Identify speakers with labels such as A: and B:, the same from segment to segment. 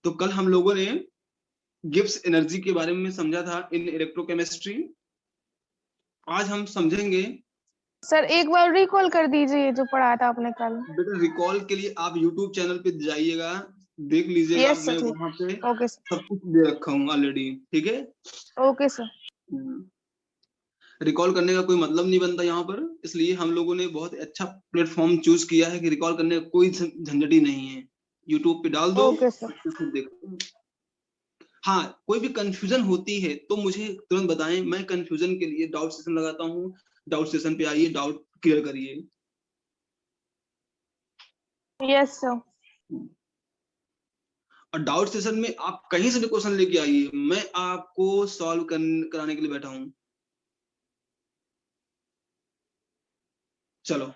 A: तो कल हम लोगों ने गिब्स एनर्जी के बारे में समझा था इन इलेक्ट्रोकेमिस्ट्री। आज हम समझेंगे।
B: सर एक बार रिकॉल कर दीजिए जो पढ़ाया था आपने कल।
A: बेटा रिकॉल के लिए आप YouTube चैनल पे जाइएगा, देख लीजिएगा।
B: यस
A: मैं
B: सर,
A: वहां पे
B: ओके सर,
A: सब कुछ दे रखा हूँ ऑलरेडी, ठीक है।
B: Okay sir.
A: रिकॉल करने का कोई मतलब नहीं बनता यहाँ पर, इसलिए हम लोगों ने बहुत अच्छा प्लेटफॉर्म चूज किया है कि रिकॉल करने का कोई झंझट ही नहीं है। YouTube पे डाल दो,
B: ओके सर।
A: खुद देखो। हाँ, कोई भी कंफ्यूजन होती है तो मुझे तुरंत बताएं, मैं कंफ्यूजन के लिए डाउट सेशन लगाता हूँ। डाउट सेशन पे आइए, डाउट क्लियर करिए।
B: Yes sir.
A: और डाउट सेशन में आप कहीं से भी क्वेश्चन लेके आइए, मैं आपको सॉल्व कराने के लिए बैठा हूं। चलो,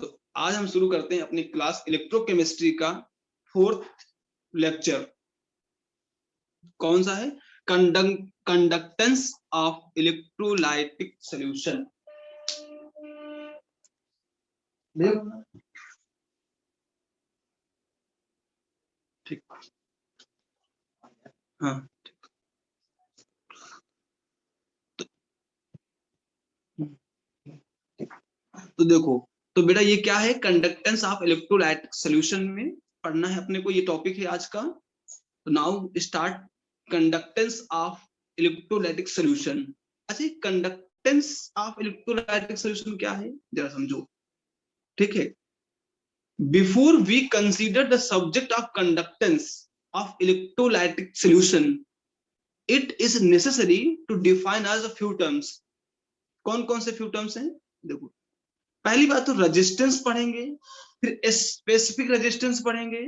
A: तो आज हम शुरू करते हैं अपनी क्लास इलेक्ट्रोकेमिस्ट्री का 4th लेक्चर। कौन सा है? Conductance of electrolytic solution. ठीक, हाँ। तो देखो, तो बेटा ये क्या है? कंडक्टेंस ऑफ इलेक्ट्रोलाइटिक सॉल्यूशन में पढ़ना है अपने को, ये टॉपिक है आज का। तो now start conductance of electrolytic solution. अच्छा, कंडक्टेंस ऑफ इलेक्ट्रोलाइटिक सॉल्यूशन क्या है जरा समझो, ठीक है। Before we consider the subject of conductance of electrolytic solution, it is necessary to define as a few terms. कौन कौन से फ्यू टर्म्स हैं? देखो, पहली बात तो रेजिस्टेंस पढ़ेंगे, फिर स्पेसिफिक रेजिस्टेंस पढ़ेंगे,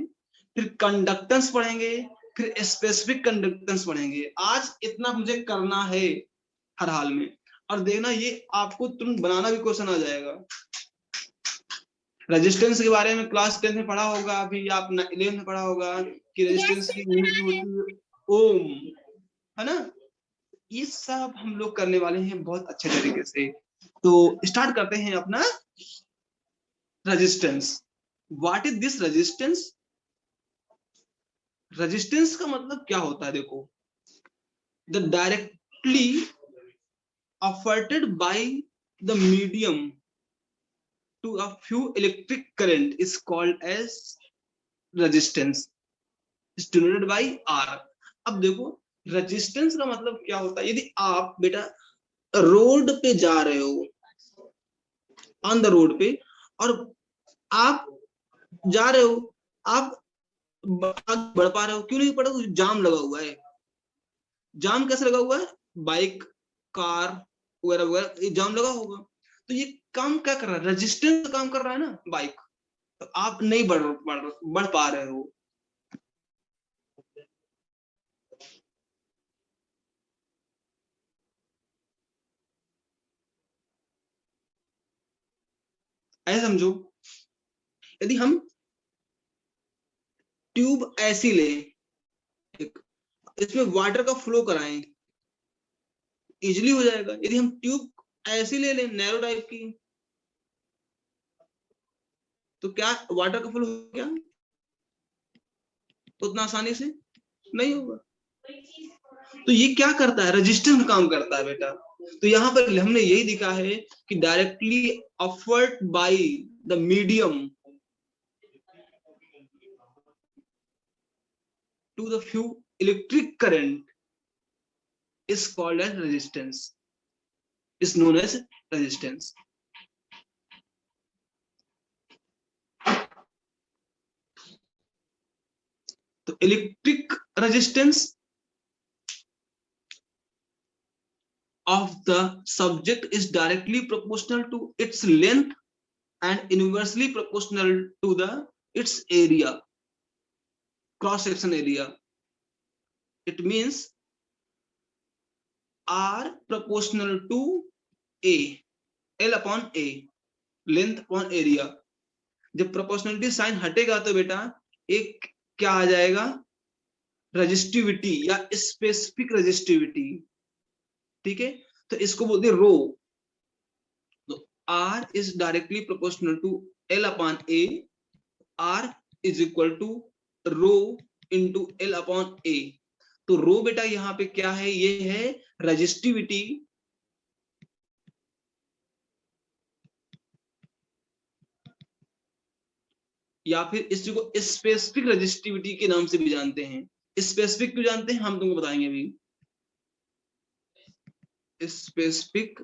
A: फिर कंडक्टेंस पढ़ेंगे, फिर स्पेसिफिक कंडक्टेंस पढ़ेंगे। आज इतना मुझे करना है हर हाल में, और देखना ये आपको तुरंत बनाना भी क्वेश्चन आ जाएगा। रेजिस्टेंस के बारे में क्लास 10 में पढ़ा होगा, अभी आप 11 में पढ़ा होगा कि रेजिस्टेंस की यूनिट होती है ओम, है ना। ये सब हम लोग करने वाले हैं बहुत अच्छे तरीके से। तो स्टार्ट करते हैं अपना resistance. What is this resistance? Resistance का मतलब क्या होता है? देखो, the directly offered by the medium to a few electric current is called as resistance, denoted by R. अब देखो, रेजिस्टेंस का मतलब क्या होता है? यदि आप बेटा रोड पे जा रहे हो, ऑन द रोड पे, और आप जा रहे हो, आप बढ़ पा रहे हो, क्यों नहीं बढ़ रहे हो? जाम लगा हुआ है। जाम कैसे लगा हुआ है? बाइक, कार वगैरह वगैरह, ये जाम लगा होगा। तो ये काम क्या कर रहा है? रेजिस्टेंस काम कर रहा है ना, बाइक। तो आप नहीं बढ़ पा रहे हो। ऐसे समझो, यदि हम ट्यूब ऐसी ले, इसमें वाटर का फ्लो कराएं, इजिली हो जाएगा। यदि हम ट्यूब ऐसी ले लें नैरो टाइप की, तो क्या वाटर का फ्लो हो गया? तो उतना आसानी से नहीं होगा। तो ये क्या करता है? रेजिस्टेंस काम करता है बेटा। तो यहाँ पर हमने यही दिखा है कि directly upward by the medium to the few electric current is called as resistance, is known as resistance. तो electric resistance of the subject is directly proportional to its length and inversely proportional to the its area, cross section area. It means R proportional to A, L upon A, length upon area. जब proportionality sign हटेगा तो बेटा एक क्या आ जाएगा? Resistivity या specific resistivity, ठीक है। तो इसको बोलते हैं रो। तो R is directly proportional to L upon A, R is equal to rho into L upon A। तो रो बेटा यहाँ पे क्या है, ये है रजिस्टिविटी, या फिर इसी को स्पेसिफिक रजिस्टिविटी के नाम से भी जानते हैं। स्पेसिफिक क्यों जानते हैं हम तुमको बताएंगे अभी। स्पेसिफिक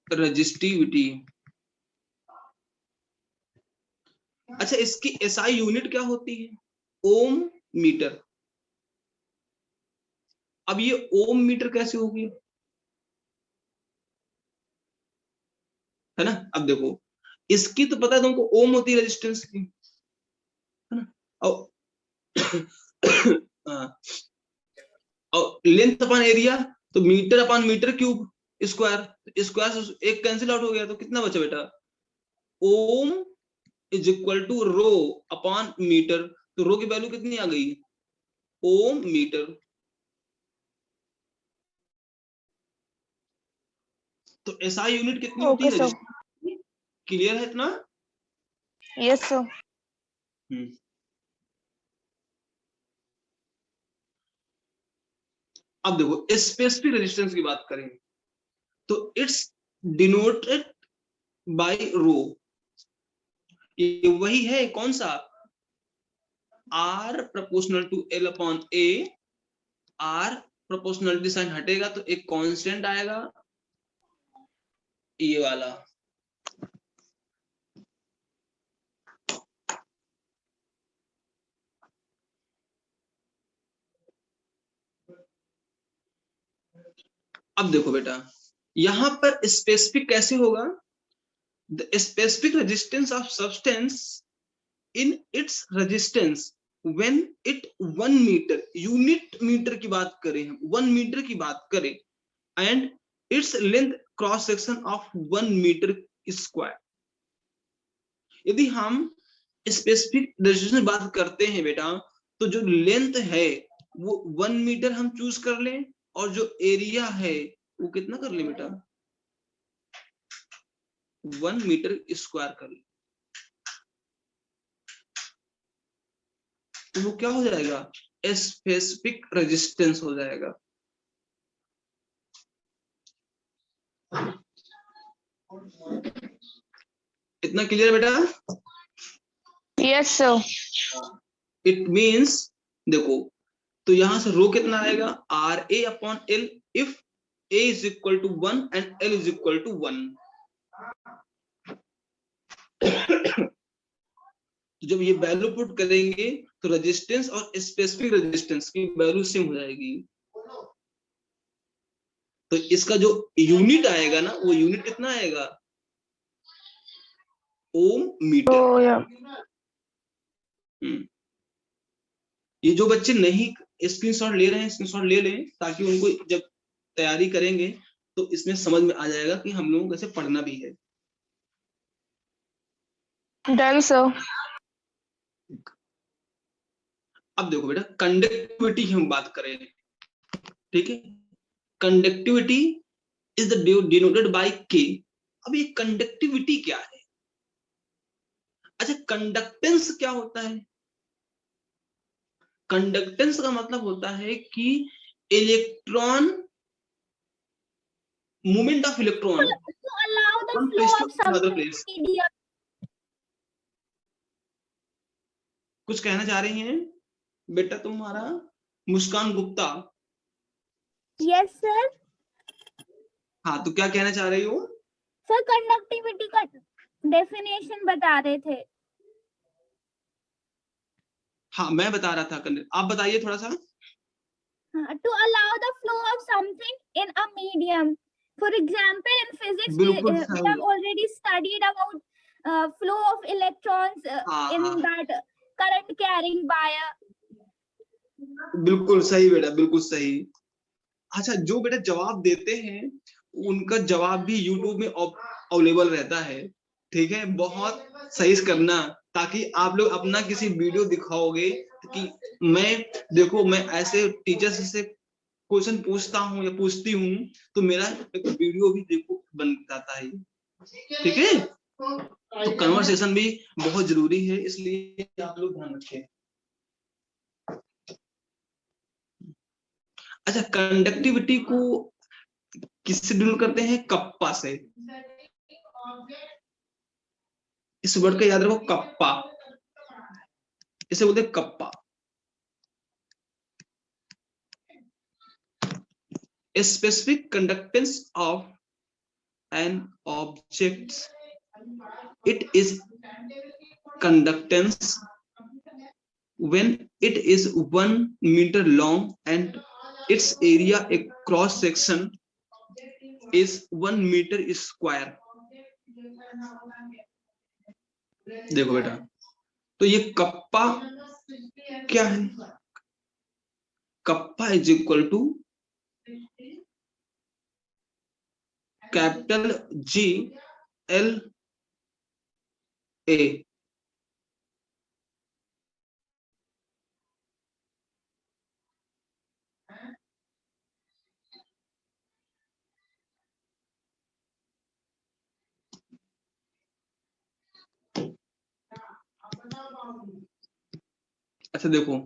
A: रजिस्टिविटी, अच्छा इसकी एसआई यूनिट क्या होती है, ओम मीटर। अब ये ओम मीटर कैसे होगी, है ना। अब देखो इसकी तो पता है तुमको, ओम होती है रेजिस्टेंस की, है ना। और और लेंथ अपॉन एरिया, तो metre upon metre cube square, square से एक कैंसिल आउट हो गया, तो कितना बचा बेटा, ohm is equal to rho upon metre. तो रो की वैल्यू कितनी आ गई, ओम मीटर। तो एसआई यूनिट कितनी होती
B: ओके
A: है,
B: सर।
A: क्लियर है इतना।
B: Yes sir.
A: अब देखो स्पेसिफिक रेजिस्टेंस की बात करें तो इट्स डिनोटेड बाय रो, ये वही है कौन सा, R proportional to L upon A. R proportionality sign हटेगा तो एक कांस्टेंट आएगा, ये वाला। अब देखो बेटा यहां पर स्पेसिफिक कैसे होगा, the specific resistance of substance in its resistance when it 1 metre, unit metre की बात करें हम, 1 मीटर की बात करें, and its length cross section of 1 metre square. यदि हम स्पेसिफिक रेजिस्टेंस की बात करते हैं बेटा, तो जो लेंथ है वो 1 मीटर हम चूज कर लें, और जो एरिया है वो कितना कर लें बेटा, 1 मीटर स्क्वायर कर लें। तो वो क्या हो जाएगा, स्पेसिफिक रेजिस्टेंस हो जाएगा। इतना क्लियर बेटा।
B: Yes sir.
A: इट मींस देखो, तो यहां से रो कितना आएगा, R A upon L, if A is equal to 1 and L is equal to 1। तो जब ये वैल्यू पुट करेंगे तो रेजिस्टेंस और स्पेसिफिक रेजिस्टेंस की वैल्यू सेम हो जाएगी। तो इसका जो यूनिट आएगा ना, वो यूनिट कितना आएगा, ओम मीटर। ये जो बच्चे नहीं स्क्रीनशॉट ले रहे हैं, स्क्रीनशॉट ले लें, ताकि उनको जब तैयारी करेंगे तो इसमें समझ में आ जाएगा कि हम लोगों को कैसे पढ़ना भी है।
B: Done sir.
A: अब देखो बेटा कंडक्टिविटी हम बात करें, ठीक है। Conductivity is the denoted by के। अब ये कंडक्टिविटी क्या है, अच्छा कंडक्टेंस क्या होता है, कंडक्टेंस का मतलब होता है कि electron, movement of electron
C: to allow the
A: one
C: flow
A: place to
C: of some
A: another place।
C: medium.
A: कुछ कहना चाह रही हैं बेटा तुम्हारा मुस्कान गुप्ता।
C: Yes sir.
A: हाँ तो क्या कहना चाह रही हो,
C: सर कंडक्टिविटी का डेफिनेशन बता रहे थे।
A: हाँ मैं बता रहा था, आप बताइए थोड़ा सा।
C: To allow the flow of something in a medium. For example, in physics, we
A: बिल्कुल
C: have
A: सही,
C: already studied about flow of electrons in that current carrying wire.
A: बिल्कुल सही बेटा, बिल्कुल सही। अच्छा जो बेटा जवाब देते हैं उनका जवाब भी यूट्यूब में अवेलेबल रहता है, ठीक है। बहुत सही से करना, ताकि आप लोग अपना किसी वीडियो दिखाओगे कि मैं देखो, मैं ऐसे टीचर्स से क्वेश्चन पूछता हूँ या पूछती हूँ, तो मेरा एक वीडियो भी देखो बन जाता है। ठीक है, तो कन्वर्सेशन भी बहुत जरूरी है, इसलिए आप लोग ध्यान रखें। अच्छा, कंडक्टिविटी को किससे डिनोट करते हैं? कप्पा से। इस वर्ड का याद रखो, कप्पा, इसे बोलते हैं kappa. A specific conductance of an object, it is conductance when it is 1 meter long and its area across section is 1 meter square। देखो बेटा, तो ये कप्पा क्या है? Kappa is equal to capital G L A। अच्छा देखो,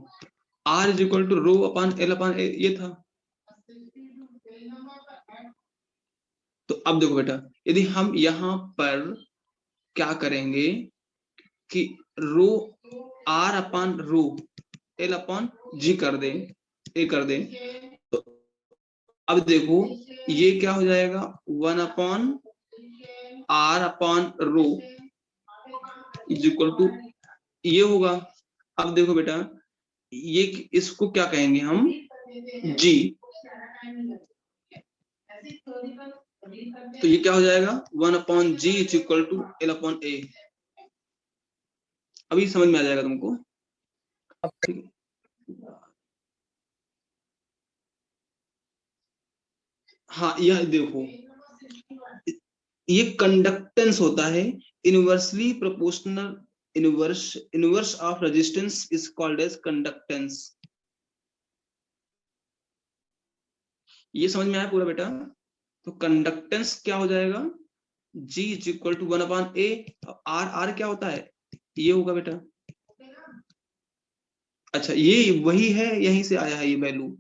A: R is equal to rho upon L upon A, ये था। तो अब देखो बेटा, यदि हम यहाँ पर क्या करेंगे कि रो R upon rho L upon G कर दें, ए कर दें, तो अब देखो ये क्या हो जाएगा, 1 upon R upon rho is equal to ये होगा। अब देखो बेटा, ये इसको क्या कहेंगे हम? G। तो ये क्या हो जाएगा, 1 upon G is equal to L upon A। अभी समझ में आ जाएगा तुमको। हाँ, यह देखो, ये कंडक्टेंस होता है, inversely proportional inverse of resistance is called as conductance. ये समझ में आया पूरा बेटा? तो कंडक्टेंस क्या हो जाएगा, G is equal to 1 upon A। R, R क्या होता है? ये होगा बेटा। अच्छा, ये वही है, यहीं से आया है ये वैल्यू।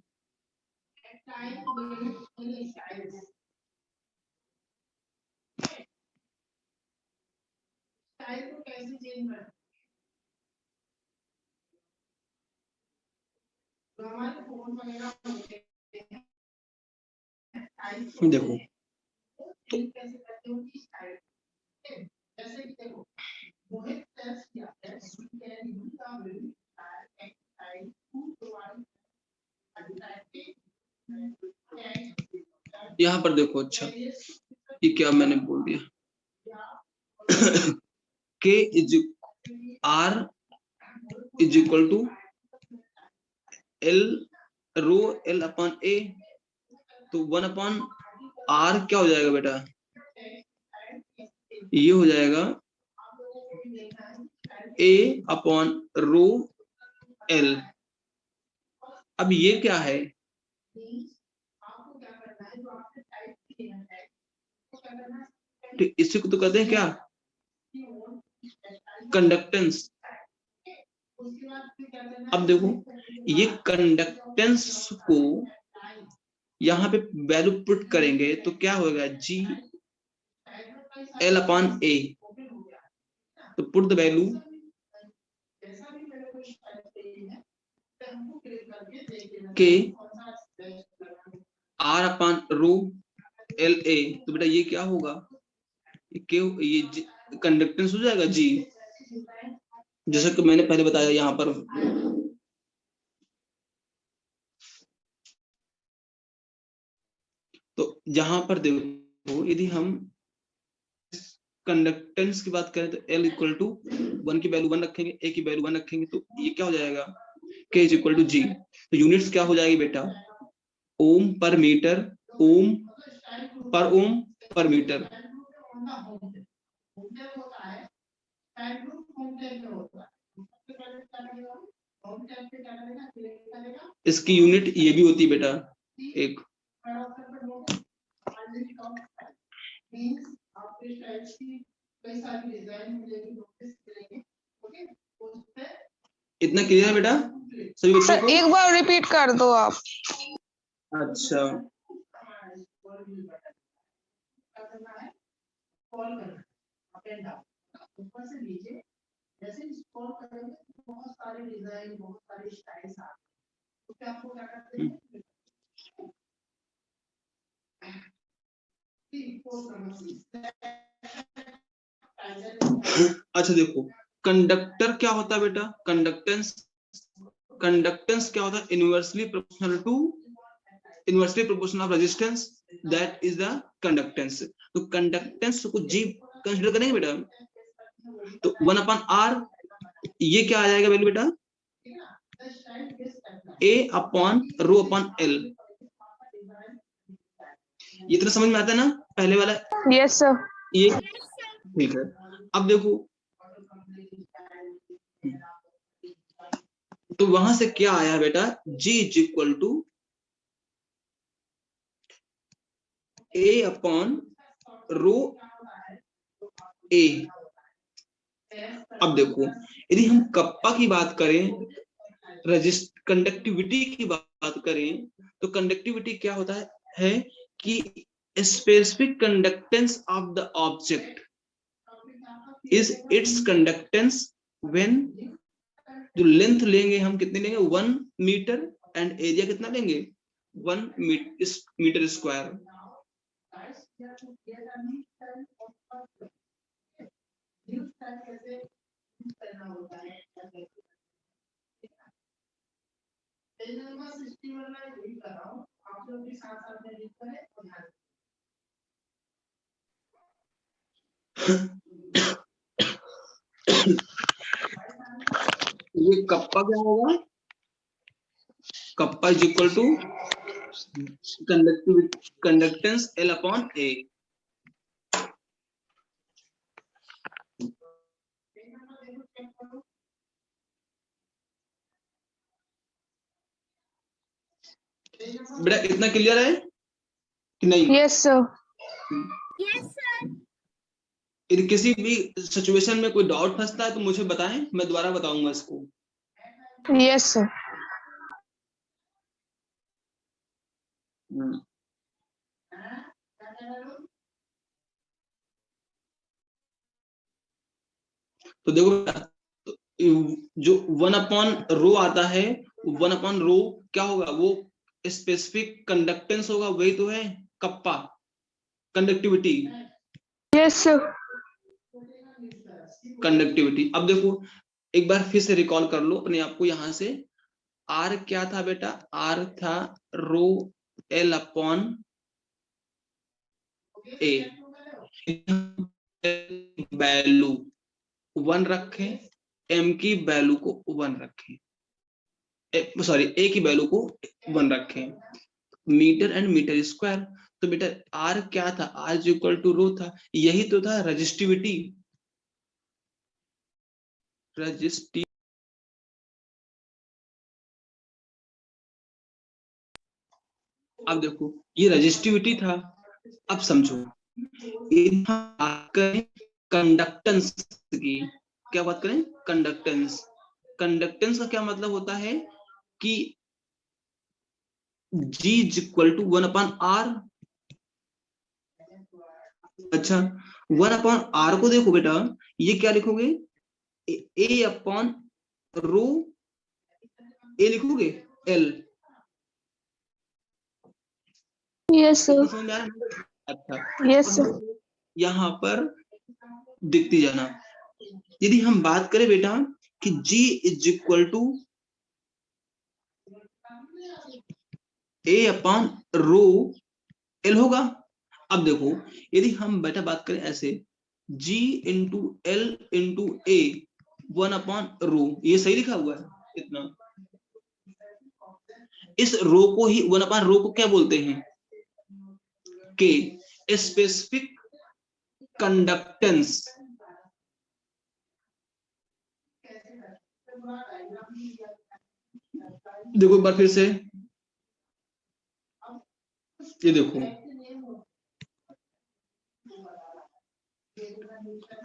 A: देखो यहाँ पर देखो, अच्छा ये क्या मैंने बोल दिया, K is R is equal to L rho L upon A। तो 1 अपॉन R क्या हो जाएगा बेटा, ये हो जाएगा A अपॉन रो L। अब ये क्या है, इसी को तो कहते हैं क्या, कंडक्टेंस। अब देखो, ये कंडक्टेंस को यहाँ पे वैल्यू पुट करेंगे तो क्या होगा, G L अपॉन A। तो put the value, K R upon rho L A। तो बेटा ये क्या होगा, ये कंडक्टेंस हो जाएगा G, जैसा कि मैंने पहले बताया यहाँ पर। तो जहां पर देखो, यदि हम कंडक्टेंस की बात करें तो L इक्वल टू 1 की वैल्यू 1 रखेंगे, A की वैल्यू 1 रखेंगे, तो ये क्या हो जाएगा, K is equal to G। तो यूनिट्स क्या हो जाएगी बेटा, ओम पर मीटर, ओम पर मीटर। इसकी यूनिट ये भी होती है बेटा, एक इतना क्लियर है बेटा सभी बच्चों
B: सर
A: को?
B: एक बार रिपीट कर दो आप।
A: अच्छा अच्छा देखो, कंडक्टर क्या होता है बेटा? कंडक्टेंस क्या होता है? Inversely proportional of resistance, that is the conductance. तो कंडक्टेंस को जी कंसीडर करेंगे बेटा, तो 1/r ये क्या आ जाएगा वैल्यू बेटा? A/ρ/L। ये इतना समझ में आता है ना पहले वाला?
B: Yes sir.
A: ये ठीक है। अब देखो तो वहां से क्या आया बेटा? G is equal to A/ρ A। अब देखो यदि हम कप्पा की बात करें, कंडक्टिविटी की बात करें, तो कंडक्टिविटी क्या होता है कि specific conductance of the object is it's conductance when, जो लेंथ लेंगे हम कितने लेंगे? 1 मीटर, एंड एरिया कितना लेंगे? 1 मीटर स्क्वायर। ये कप्पा क्या होगा? Kappa is equal to conductance L/A। बेटा इतना क्लियर है कि नहीं?
B: Yes sir.
C: Yes, sir.
A: यदि किसी भी सिचुएशन में कोई डाउट फंसता है तो मुझे बताएं, मैं दोबारा बताऊंगा इसको।
B: Yes sir. तो देखो जो 1/ρ आता है, 1/ρ क्या होगा? वो स्पेसिफिक कंडक्टेंस होगा, वही तो है kappa, conductivity. Yes sir.
A: Conductivity. अब देखो एक बार फिर से रिकॉल कर लो अपने आप को यहाँ से। आर क्या था बेटा? आर था ρL/A। वैल्यू 1 रखें, m की वैल्यू को 1 रखें, सॉरी a की वैल्यू को 1 रखें, मीटर एंड मीटर स्क्वायर। तो बेटा r क्या था? r इज इक्वल टू ρ था, यही तो था रजिस्टिविटी। अब देखो ये रजिस्टिविटी था। अब समझो बात करें कंडक्टेंस की। क्या बात करें? कंडक्टेंस। कंडक्टेंस का क्या मतलब होता है कि G is equal to 1/r। अच्छा 1/r को देखो बेटा, ये क्या लिखोगे? A/ρ A लिखोगे L।
B: Yes sir.
A: समझ में आ रहा है? अच्छा
B: यस सर।
A: यहाँ पर देखते जाना। यदि हम बात करें बेटा कि G is equal to A/ρ L होगा। अब देखो यदि हम बेटा बात करें ऐसे, G into L into A 1/ρ, ये सही लिखा हुआ है इतना। इस रो को ही 1/ρ को क्या बोलते हैं? के स्पेसिफिक कंडक्टेंस। देखो एक बार फिर से, ये देखो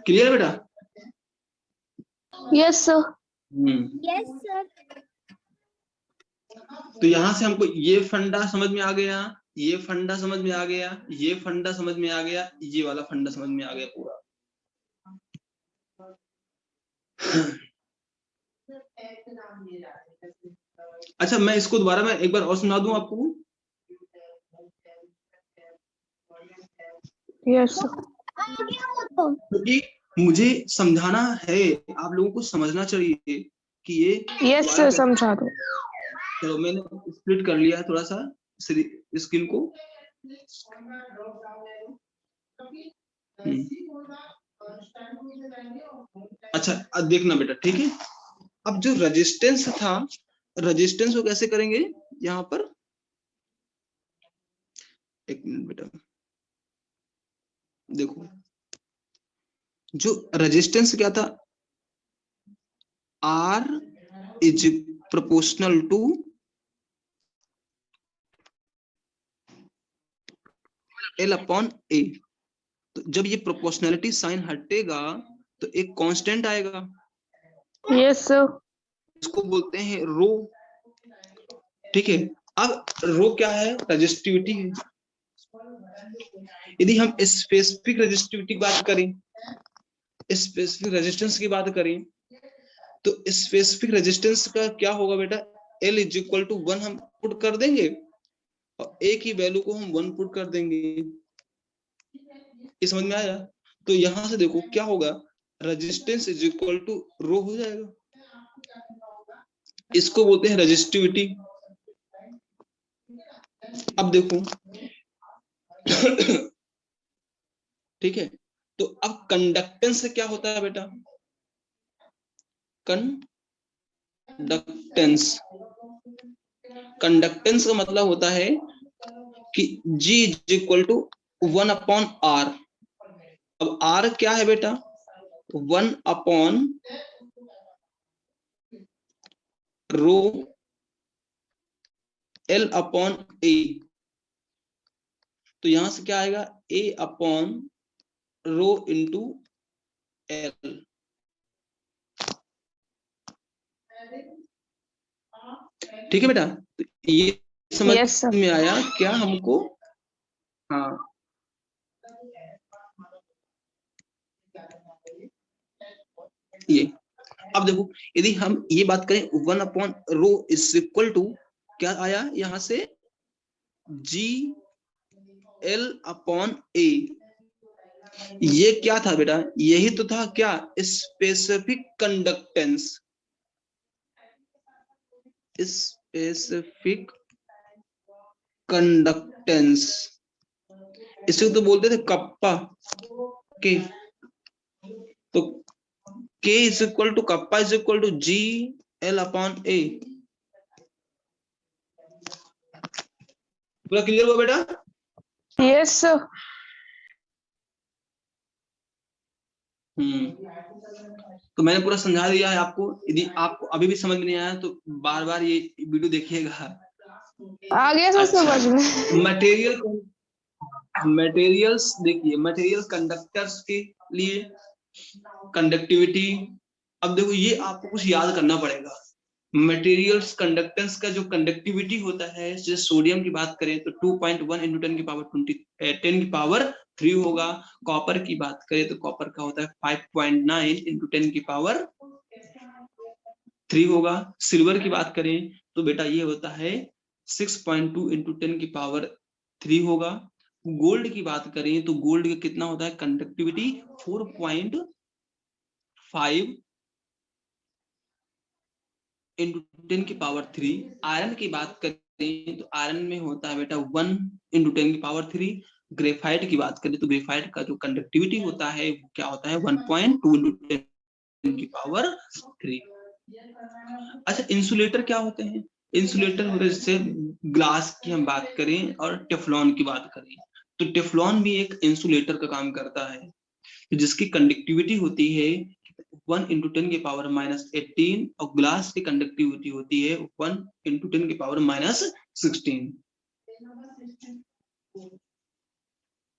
A: क्लियर बेटा?
B: Yes sir.
C: Yes, sir.
A: तो यहाँ से हमको ये फंडा समझ में आ गया, ये फंडा समझ में आ गया, ये फंडा समझ में आ गया, ये वाला फंडा समझ में आ गया पूरा। अच्छा, मैं इसको दोबारा मैं एक बार और सुना दूं आपको।
B: Yes sir.
C: आ गया वो तो।
A: क्योंकि मुझे समझाना है, आप लोगों को समझना चाहिए कि ये
B: यस सर, समझा दो।
A: चलो मैंने स्प्लिट कर लिया है थोड़ा सा स्क्रीन को। अच्छा अब देखना बेटा, ठीक है। अब जो रेजिस्टेंस था, रेजिस्टेंस को कैसे करेंगे यहाँ पर, एक मिनट बेटा देखो, जो रेजिस्टेंस क्या था, R is proportional to L upon A। तो जब ये प्रोपोर्शनलिटी साइन हटेगा तो एक कांस्टेंट आएगा,
B: यस सर।
A: इसको बोलते हैं रो, ठीक है। अब रो क्या है, रेजिस्टिविटी है। यदि हम स्पेसिफिक रेजिस्टिविटी की बात करें, स्पेसिफिक रेजिस्टेंस की बात करें, तो स्पेसिफिक रेजिस्टेंस का क्या होगा बेटा, L इज इक्वल टू 1 हम पुट कर देंगे और A की वैल्यू को हम 1 पुट कर देंगे। ये समझ में आया? तो यहां से देखो क्या होगा, रेजिस्टेंस इज इक्वल टू रो हो जाएगा, इसको बोलते हैं रेजिस्टिविटी। अब देखो ठीक है, तो अब कंडक्टेंस से क्या होता है बेटा, कंडक्टेंस, कंडक्टेंस का मतलब होता है कि G is equal to 1 upon R। अब R क्या है बेटा, 1 upon rho L upon A। तो यहां से क्या आएगा, A upon rho into L। ठीक है बेटा, तो ये समझ
B: यस सर।
A: में आया क्या हमको? हाँ, ये अब देखो, यदि हम ये बात करें 1 upon rho is equal to क्या आया यहां से, G L अपॉन A। ये क्या था बेटा, यही तो था क्या, स्पेसिफिक कंडक्टेंस, स्पेसिफिक कंडक्टेंस, इसे तो बोलते थे कप्पा के। तो K is equal to kappa is equal to G L upon A। पूरा क्लियर हुआ बेटा?
B: Yes sir.
A: तो मैंने पूरा समझा दिया है आपको। यदि आपको अभी भी समझ में नहीं आया तो बार बार ये वीडियो देखिएगा।
B: आ गया सर समझ में।
A: मटेरियल, मटेरियल्स देखिए, मटेरियल कंडक्टर्स के लिए कंडक्टिविटी। अब देखो ये आपको कुछ याद करना पड़ेगा, मटेरियल्स कंडक्टेंस का जो कंडक्टिविटी होता है, जैसे सोडियम की बात करें तो 2.1 इंटू 10 की पावर 10 की पावर 3 होगा। कॉपर की बात करें तो कॉपर का होता है 5.9 इंटू 10 की पावर 3 होगा। सिल्वर की बात करें तो बेटा ये होता है 6.2 इंटू 10 की पावर 3 होगा। गोल्ड की बात करें तो गोल्ड का कितना होता है, कंडक्टिविटी 4.5 इंटू 10 की पावर 3। आयरन की बात करें तो आयरन में होता है बेटा 1 इंटू 10 की पावर 3। ग्रेफाइट की बात करें तो ग्रेफाइट का जो कंडक्टिविटी होता है वो क्या होता है, 1.2 इंटू 10 की पावर 3। अच्छा, इंसुलेटर क्या होते हैं, इंसुलेटर होते हैं जैसे ग्लास की हम बात करें और टेफ्लॉन की बात करें तो टेफ्लॉन भी एक इंसुलेटर का काम करता है, जिसकी कंडक्टिविटी होती है 1 इंटू 10 की पावर -18 और ग्लास की कंडक्टिविटी होती है 1 इंटू 10 की पावर -16।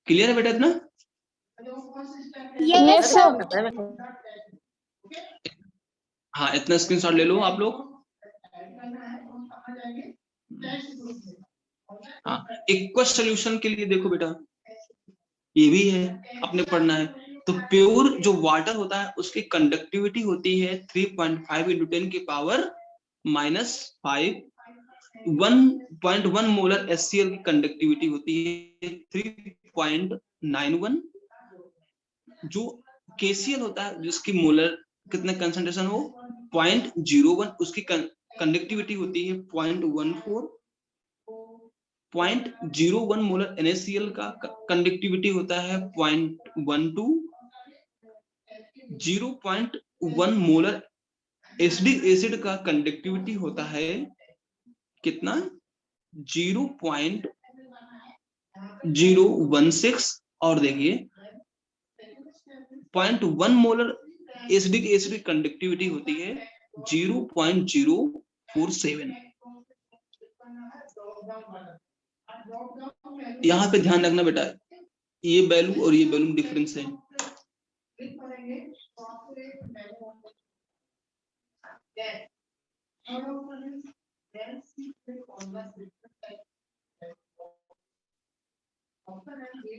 A: क्लियर है बेटा इतना?
B: Yes, sir.
A: हाँ, इतना स्क्रीनशॉट ले लो आप लोग। हाँ, इक्वस सोल्यूशन के लिए देखो बेटा, ये भी है, आपने पढ़ना है। तो प्योर जो वाटर होता है उसकी कंडक्टिविटी होती है 3.5 × 10 की पावर -5। 1.1 मोलर HCl की कंडक्टिविटी होती है 3.91। जो KCl होता है जिसकी मोलर कितना कंसंट्रेशन हो 0.01, उसकी कंडक्टिविटी होती है 0.14। 0.01 मोलर NaCl का कंडक्टिविटी होता है 0.12। 0.1 मोलर एसिडिक एसिड का कंडक्टिविटी होता है कितना 0.016। और देखिए 0.1 मोलर एसिडिक एसिड की कंडक्टिविटी होती है 0.047। यहाँ पे ध्यान रखना बेटा, ये वैल्यू और ये वैल्यू डिफरेंस है।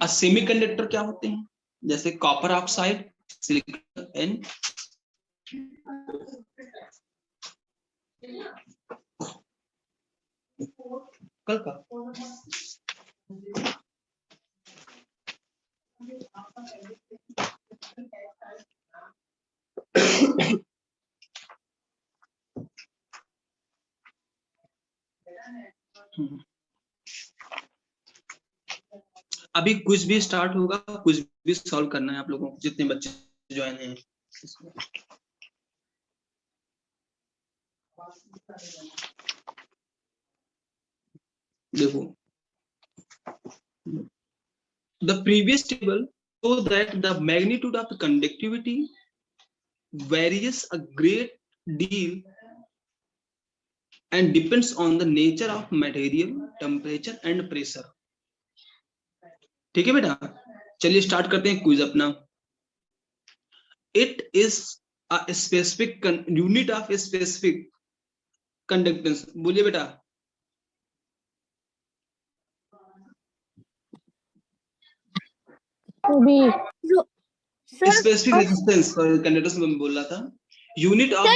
A: सेमीकंडक्टर क्या होते हैं? जैसे कॉपर ऑक्साइड, सिलिकॉन एंड कल का अभी कुछ भी स्टार्ट होगा, कुछ भी सॉल्व करना है आप लोगों को, जितने बच्चे ज्वाइन हैं। देखो, the previous table show that the magnitude of the conductivity varies a great deal and depends on the nature of material, temperature and pressure। ठीक है बेटा, चलिए स्टार्ट करते हैं क्विज अपना। It is a specific unit of a specific conductance। बोलिए बेटा। Specific resistance conductance में बोल रहा था। यूनिट ऑफ द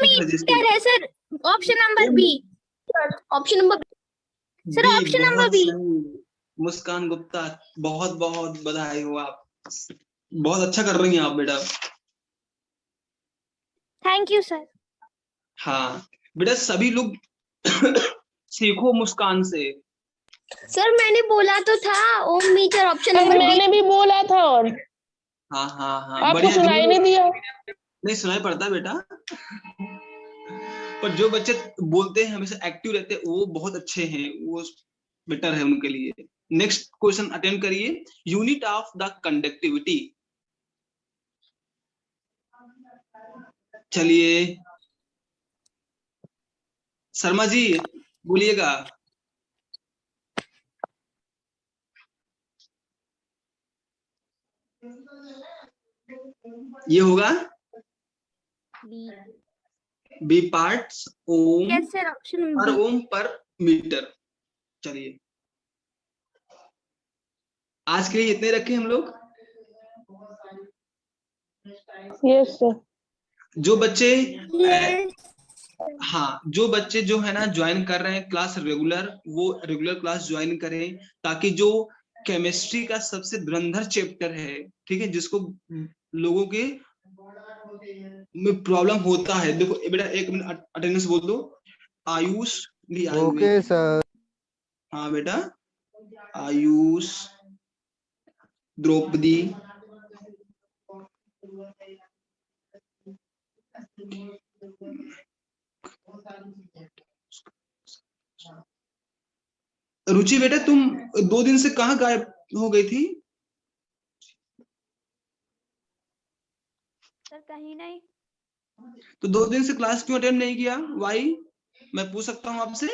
C: मीटर है sir, option number B. Option number sir, option number B.
A: Muskan Gupta, बहुत बहुत बधाई हो, आप बहुत अच्छा कर रही हैं आप बेटा।
C: Thank you sir.
A: हाँ बेटा, सभी लोग सीखो मुस्कान से।
C: सर मैंने बोला तो था ओम मीटर, ऑप्शन नंबर बी।
B: मैंने भी बोला था और
A: हाँ हाँ हाँ,
B: आपको सुनाई नहीं दिया?
A: नहीं सुनाई पड़ता बेटा, पर जो बच्चे बोलते हैं हमेशा एक्टिव रहते हैं वो बहुत अच्छे हैं, वो बेटर है उनके लिए। नेक्स्ट क्वेश्चन अटेम्प्ट करिए। Unit of the conductivity. चलिए शर्मा जी बोलिएगा। ये होगा बी पार्ट्स ओम पर ओम पर मीटर। चलिए आज के लिए इतने रखे हम लोग।
B: Yes sir.
A: जो बच्चे हाँ, जो बच्चे जो है ना ज्वाइन कर रहे हैं क्लास रेगुलर, वो रेगुलर क्लास ज्वाइन करें, ताकि जो केमिस्ट्री का सबसे धुरंधर चैप्टर है, ठीक है, जिसको लोगों के में प्रॉब्लम होता है। देखो बेटा, एक मिनट अटेंडेंस बोल दो। आयुष भी आए हुए।
D: Okay sir.
A: हाँ बेटा, आयुष, द्रौपदी, रुचि बेटा, तुम 2 दिन से कहाँ गायब हो गई थी?
C: सर कहीं नहीं।
A: तो 2 दिन से क्लास क्यों अटेंड नहीं किया? वाई? मैं पूछ सकता हूँ आपसे?